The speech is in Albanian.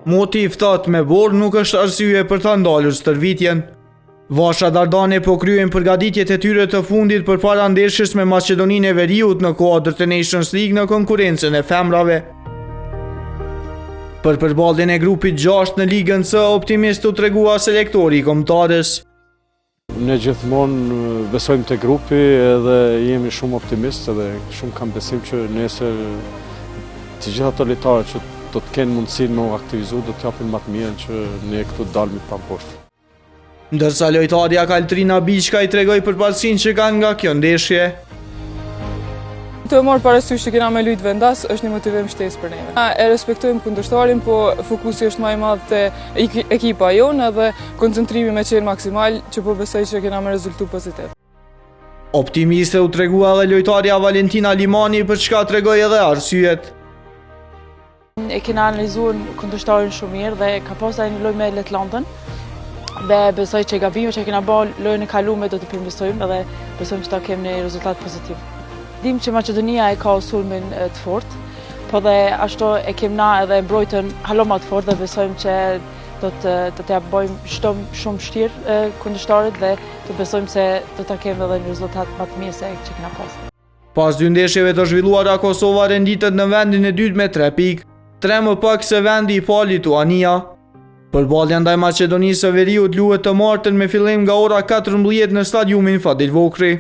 Moti i ftohtë me borë nuk është arsye për ta ndalur stërvitjen. Vasha Dardane po kryen përgatitjet e tyre të fundit përpara ndeshjes me Maqedoninë e Veriut në kuadër të Nations League në konkurrencën e femrave. Për përballjen e grupit 6 në Ligën C, optimist u tregua selektori i kombëtarës. Ne gjithmonë besojmë te grupi edhe jemi shumë optimist edhe shumë kam besim që nesër të gjitha ato lojtarët që do të kenë mundësinë me u aktivizu do të japin më të mirën që ne këtu dalmi pa poshtë. Ndërsa lojtarja Kaltrina Biçka i tregoi përparësinë që kanë nga kjo ndeshje. Të marrë parasysh që kena me lujt vendas është një motivim shtesë për neve. E respektojmë kundërshtarin, po fokusi është më i madh te ekipa jonë edhe koncentrimi me qenë maksimal që po besoj që kena me rezultu pozitiv. Optimiste u tregua edhe lojtarja Valentina Limani për çka tregoi edhe arsyet. E kena analizuar kundërshtarin shumë mirë dhe ka pasur një lojë me Letlandën. Dhe besoj që gabimet që kena bërë lojën e kaluar do t'i përmirësojmë edhe besojmë që ta kemi një rezultat pozitiv. Dim që Maqedonia e ka sulmin të fortë, po dhe ashtu e kemi na edhe mbrojtën haloma të fortë dhe besojmë që do t'ja bëjmë shumë vështirë kundërshtarit dhe të besojmë se do ta kemi edhe një rezultat më të mirë se që kena pasur. Pas 2 ndeshjeve të zhvilluara, Kosova renditet në vendin e dytë me 3 pikë, 3 më pak se vendi i parë Lituania. Përballja ndaj Maqedonisë së Veriut luhet të martën me fillim nga ora 14 në stadiumin Fadil Vokri.